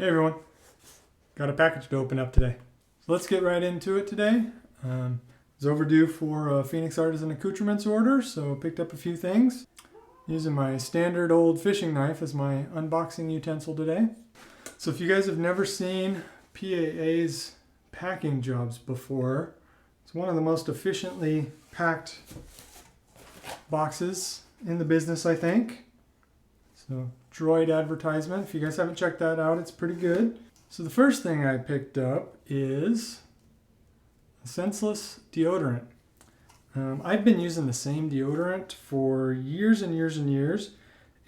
Hey everyone, got a package to open up today. So let's get right into it today. It's overdue for a Phoenix Artisan Accoutrements order, so picked up a few things. Using my standard old fishing knife as my unboxing utensil today. So if you guys have never seen PAA's packing jobs before, it's one of the most efficiently packed boxes in the business, I think. So Droid advertisement. If you guys haven't checked that out, it's pretty good. So the first thing I picked up is Senseless Deodorant. I've been using the same deodorant for years and years and years,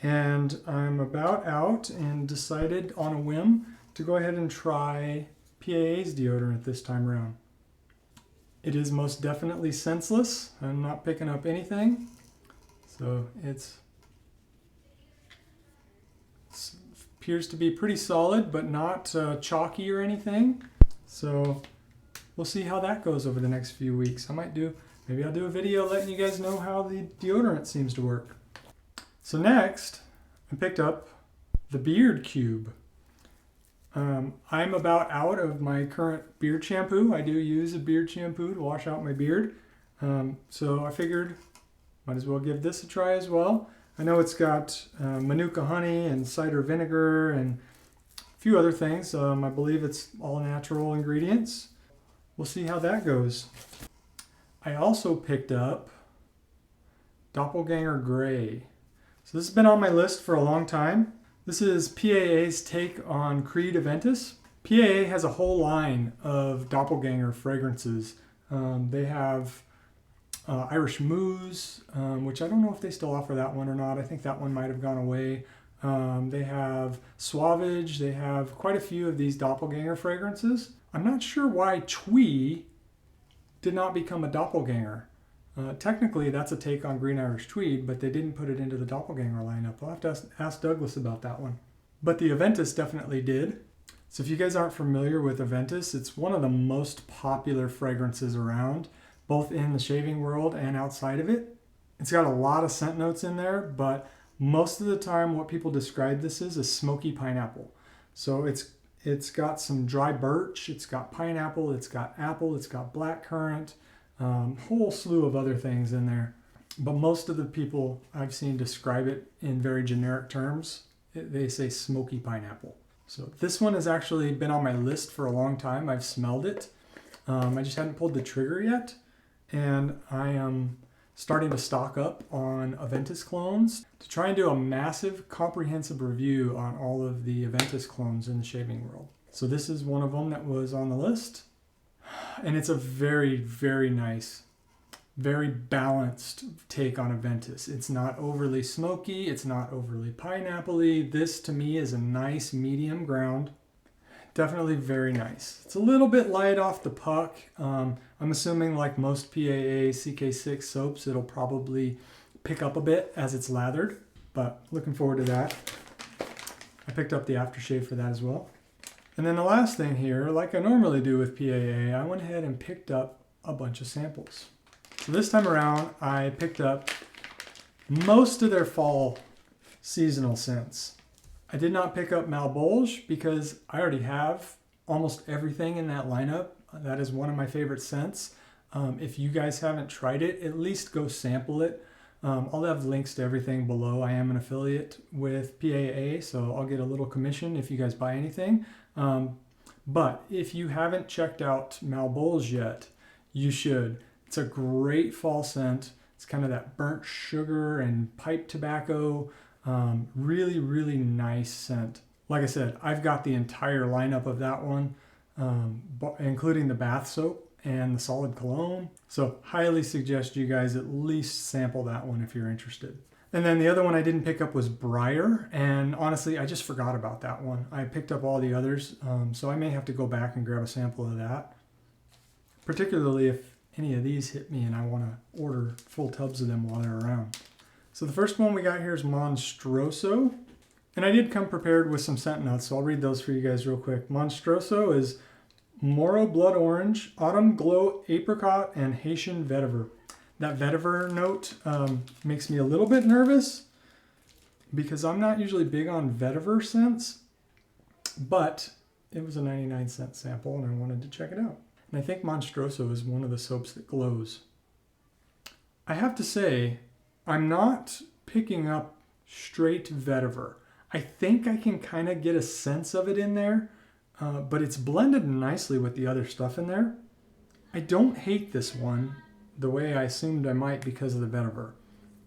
and I'm about out and decided on a whim to go ahead and try PAA's deodorant this time around. It is most definitely scentless. I'm not picking up anything, so it appears to be pretty solid, but not chalky or anything. So we'll see how that goes over the next few weeks. Maybe I'll do a video letting you guys know how the deodorant seems to work. So next, I picked up the Beard Cube. I'm about out of my current beard shampoo. I do use a beard shampoo to wash out my beard. So I figured might as well give this a try as well. I know it's got manuka honey and cider vinegar and a few other things. I believe it's all natural ingredients. We'll see how that goes. I also picked up Doppelganger Gray. So this has been on my list for a long time. This is PAA's take on Creed Aventus. PAA has a whole line of Doppelganger fragrances. They have Irish Moose, which I don't know if they still offer that one or not. I think that one might have gone away. They have Suavage. They have quite a few of these Doppelganger fragrances. I'm not sure why Twee did not become a Doppelganger. Technically, that's a take on Green Irish Tweed, but they didn't put it into the Doppelganger lineup. I'll have to ask Douglas about that one. But the Aventus definitely did. So if you guys aren't familiar with Aventus, it's one of the most popular fragrances around, both in the shaving world and outside of it. It's got a lot of scent notes in there, but most of the time what people describe this as is smoky pineapple. So it's got some dry birch, it's got pineapple, it's got apple, it's got blackcurrant, whole slew of other things in there. But most of the people I've seen describe it in very generic terms. They say smoky pineapple. So this one has actually been on my list for a long time. I've smelled it. I just hadn't pulled the trigger yet. And I am starting to stock up on Aventus clones to try and do a massive comprehensive review on all of the Aventus clones in the shaving world. So this is one of them that was on the list. And it's a very, very nice, very balanced take on Aventus. It's not overly smoky. It's not overly pineapple-y. This to me is a nice medium ground. Definitely very nice. It's a little bit light off the puck. I'm assuming like most PAA CK6 soaps, it'll probably pick up a bit as it's lathered, but looking forward to that. I picked up the aftershave for that as well. And then the last thing here, like I normally do with PAA, I went ahead and picked up a bunch of samples. So this time around, I picked up most of their fall seasonal scents. I did not pick up Malbolge because I already have almost everything in that lineup. That is one of my favorite scents. If you guys haven't tried it, at least go sample it. I'll have links to everything below. I am an affiliate with PAA, so I'll get a little commission if you guys buy anything. But if you haven't checked out Malbolge yet, you should. It's a great fall scent. It's kind of that burnt sugar and pipe tobacco. Really, really nice scent. Like I said, I've got the entire lineup of that one, including the bath soap and the solid cologne. So highly suggest you guys at least sample that one if you're interested. And then the other one I didn't pick up was Briar, and honestly, I just forgot about that one. I picked up all the others, so I may have to go back and grab a sample of that, particularly if any of these hit me and I want to order full tubs of them while they're around. So the first one we got here is Monstroso, and I did come prepared with some scent notes, so I'll read those for you guys real quick. Monstroso is Moro Blood Orange, Autumn Glow Apricot, and Haitian Vetiver. That vetiver note makes me a little bit nervous because I'm not usually big on vetiver scents, but it was a 99-cent sample and I wanted to check it out. And I think Monstroso is one of the soaps that glows. I have to say, I'm not picking up straight vetiver. I think I can kind of get a sense of it in there, but it's blended nicely with the other stuff in there. I don't hate this one the way I assumed I might because of the vetiver.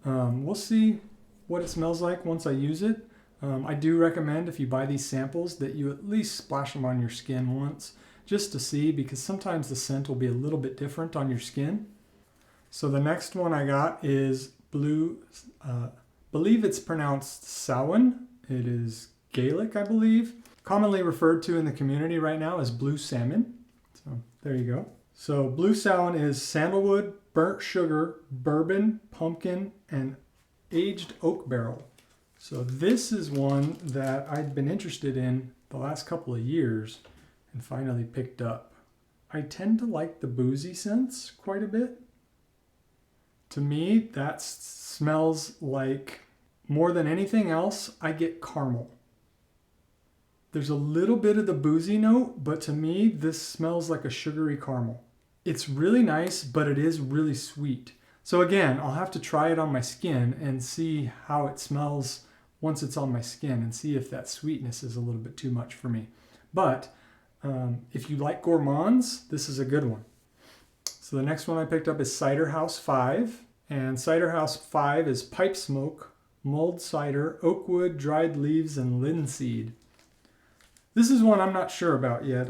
We'll see what it smells like once I use it. I do recommend if you buy these samples that you at least splash them on your skin once just to see, because sometimes the scent will be a little bit different on your skin. So the next one I got is Blue, believe it's pronounced Samhain. It is Gaelic, I believe. Commonly referred to in the community right now as Blue Samhain. So there you go. So Blue Samhain is sandalwood, burnt sugar, bourbon, pumpkin, and aged oak barrel. So this is one that I'd been interested in the last couple of years and finally picked up. I tend to like the boozy scents quite a bit. To me, that smells like, more than anything else, I get caramel. There's a little bit of the boozy note, but to me, this smells like a sugary caramel. It's really nice, but it is really sweet. So again, I'll have to try it on my skin and see how it smells once it's on my skin and see if that sweetness is a little bit too much for me. But if you like gourmands, this is a good one. So the next one I picked up is Ciderhouse 5. And Ciderhouse 5 is pipe smoke, mulled cider, oak wood, dried leaves, and linseed. This is one I'm not sure about yet.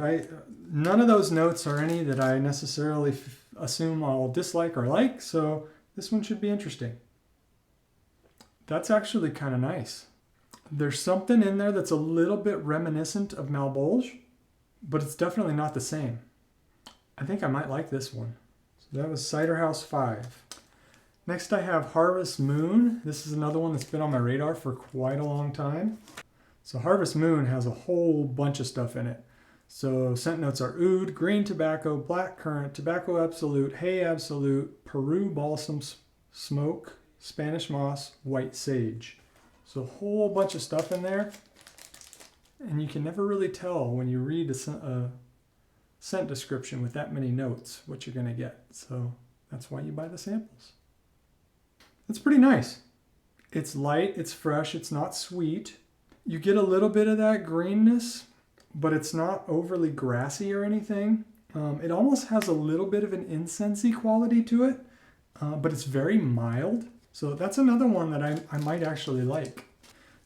None of those notes are any that I necessarily assume I'll dislike or like, so this one should be interesting. That's actually kind of nice. There's something in there that's a little bit reminiscent of Malbolge, but it's definitely not the same. I think I might like this one. So that was Ciderhouse 5. Next I have Harvest Moon. This is another one that's been on my radar for quite a long time. So Harvest Moon has a whole bunch of stuff in it. So scent notes are oud, green tobacco, black currant, tobacco absolute, hay absolute, Peru balsam smoke, Spanish moss, white sage. So a whole bunch of stuff in there. And you can never really tell when you read a scent description with that many notes what you're going to get. So that's why you buy the samples. It's pretty nice. It's light, it's fresh, it's not sweet. You get a little bit of that greenness, but it's not overly grassy or anything. It almost has a little bit of an incensey quality to it, but it's very mild. So that's another one that I might actually like.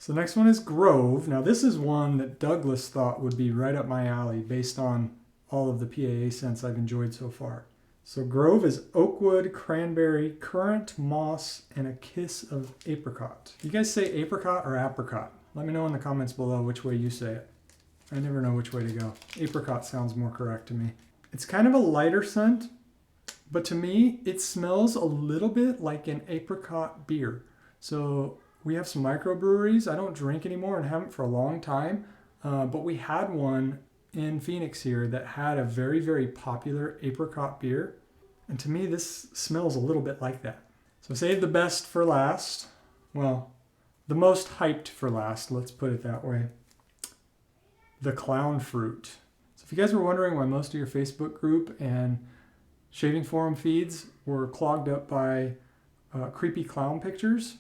So the next one is Grove. Now this is one that Douglas thought would be right up my alley based on all of the PAA scents I've enjoyed so far. So Grove is oakwood, cranberry, currant, moss, and a kiss of apricot. You guys say apricot or apricot? Let me know in the comments below which way you say it. I never know which way to go. Apricot sounds more correct to me. It's kind of a lighter scent, but to me, it smells a little bit like an apricot beer. So we have some microbreweries. I don't drink anymore and haven't for a long time, but we had one in Phoenix here that had a very, very popular apricot beer. And to me, this smells a little bit like that. So save the best for last. Well, the most hyped for last, let's put it that way. The clown fruit. So if you guys were wondering why most of your Facebook group and shaving forum feeds were clogged up by creepy clown pictures,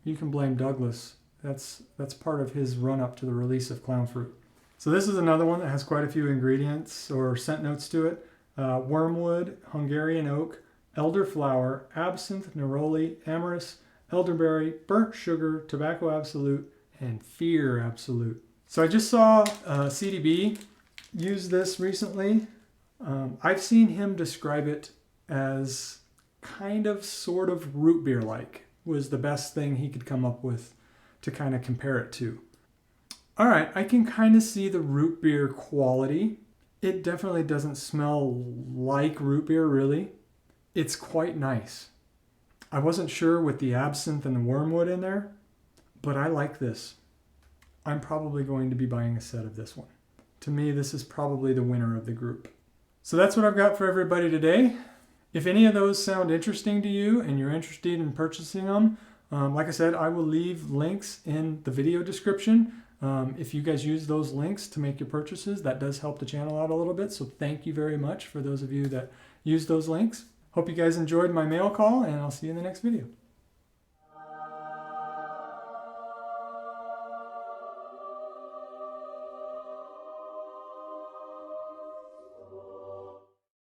you can blame Douglas. That's part of his run up to the release of clown fruit. So this is another one that has quite a few ingredients or scent notes to it. Wormwood, Hungarian oak, elderflower, absinthe, neroli, amyris, elderberry, burnt sugar, tobacco absolute, and fear absolute. So I just saw CDB use this recently. I've seen him describe it as kind of sort of root beer like was the best thing he could come up with to kind of compare it to. All right, I can kind of see the root beer quality. It definitely doesn't smell like root beer, really. It's quite nice. I wasn't sure with the absinthe and the wormwood in there, but I like this. I'm probably going to be buying a set of this one. To me, this is probably the winner of the group. So that's what I've got for everybody today. If any of those sound interesting to you and you're interested in purchasing them, like I said, I will leave links in the video description. If you guys use those links to make your purchases, that does help the channel out a little bit. So thank you very much for those of you that use those links. Hope you guys enjoyed my mail call, and I'll see you in the next video.